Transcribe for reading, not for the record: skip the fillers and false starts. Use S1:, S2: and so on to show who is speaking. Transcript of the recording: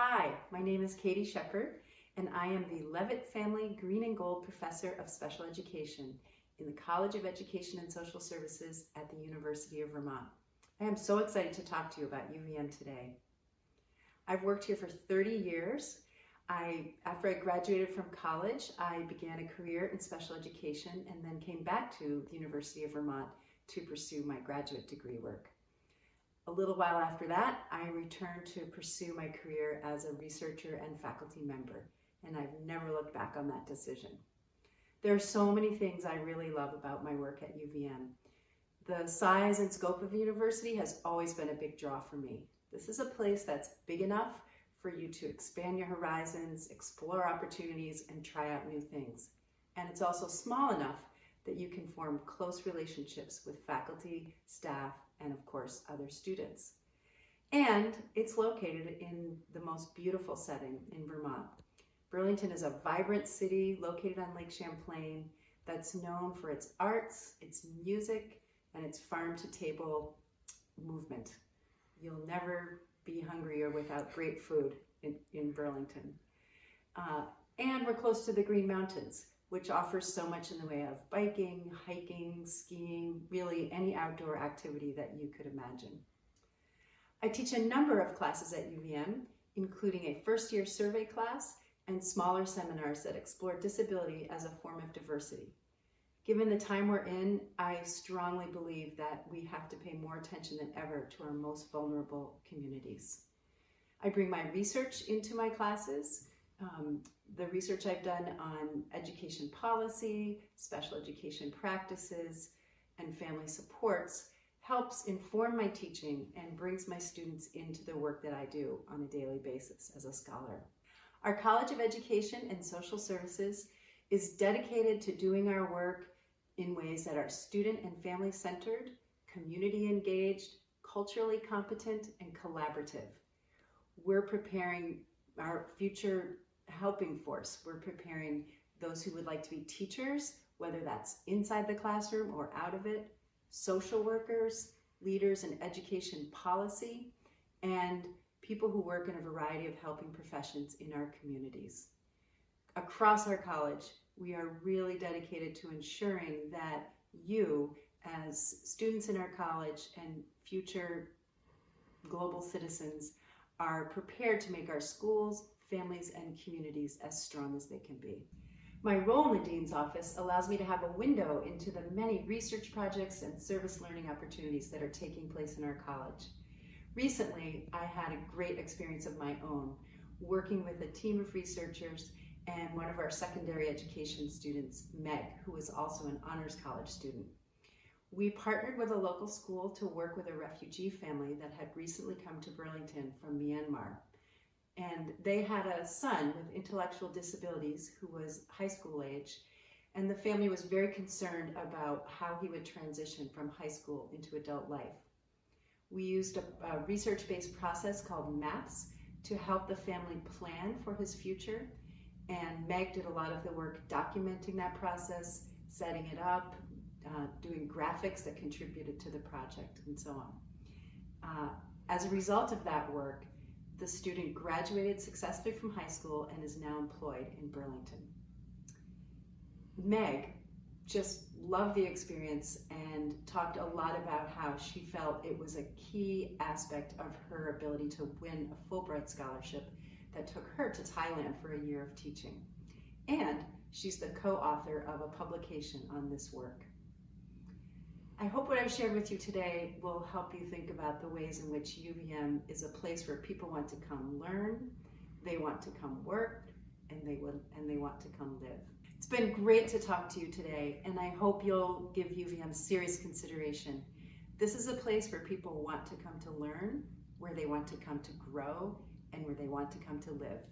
S1: Hi, my name is Katharine Shepherd, and I am the Levitt Family Green and Gold Professor of Special Education in the College of Education and Social Services at the University of Vermont. I am so excited to talk to you about UVM today. I've worked here for 30 years. After I graduated from college, I began a career in special education and then came back to the University of Vermont to pursue my graduate degree work. A little while after that, I returned to pursue my career as a researcher and faculty member, and I've never looked back on that decision. There are so many things I really love about my work at UVM. The size and scope of the university has always been a big draw for me. This is a place that's big enough for you to expand your horizons, explore opportunities, and try out new things. And it's also small enough that you can form close relationships with faculty, staff, and of course, other students. And it's located in the most beautiful setting in Vermont. Burlington is a vibrant city located on Lake Champlain that's known for its arts, its music, and its farm-to-table movement. You'll never be hungry or without great food in Burlington. And we're close to the Green Mountains, which offers so much in the way of biking, hiking, skiing, really any outdoor activity that you could imagine. I teach a number of classes at UVM, including a first-year survey class and smaller seminars that explore disability as a form of diversity. Given the time we're in, I strongly believe that we have to pay more attention than ever to our most vulnerable communities. I bring my research into my classes. The research I've done on education policy, special education practices, and family supports helps inform my teaching and brings my students into the work that I do on a daily basis as a scholar. Our College of Education and Social Services is dedicated to doing our work in ways that are student and family centered, community engaged, culturally competent, and collaborative. We're preparing our future helping force. We're preparing those who would like to be teachers, whether that's inside the classroom or out of it, social workers, leaders in education policy, and people who work in a variety of helping professions in our communities. Across our college, we are really dedicated to ensuring that you, as students in our college and future global citizens, are prepared to make our schools, families, and communities as strong as they can be. My role in the Dean's Office allows me to have a window into the many research projects and service learning opportunities that are taking place in our college. Recently, I had a great experience of my own, working with a team of researchers and one of our secondary education students, Meg, who is also an honors college student. We partnered with a local school to work with a refugee family that had recently come to Burlington from Myanmar. And they had a son with intellectual disabilities who was high school age, and the family was very concerned about how he would transition from high school into adult life. We used a research-based process called MAPS to help the family plan for his future, and Meg did a lot of the work documenting that process, setting it up, doing graphics that contributed to the project, and so on. As a result of that work, the student graduated successfully from high school and is now employed in Burlington. Meg just loved the experience and talked a lot about how she felt it was a key aspect of her ability to win a Fulbright scholarship that took her to Thailand for a year of teaching. And she's the co-author of a publication on this work. I hope what I've shared with you today will help you think about the ways in which UVM is a place where people want to come learn, they want to come work, and they want to come live. It's been great to talk to you today, and I hope you'll give UVM serious consideration. This is a place where people want to come to learn, where they want to come to grow, and where they want to come to live.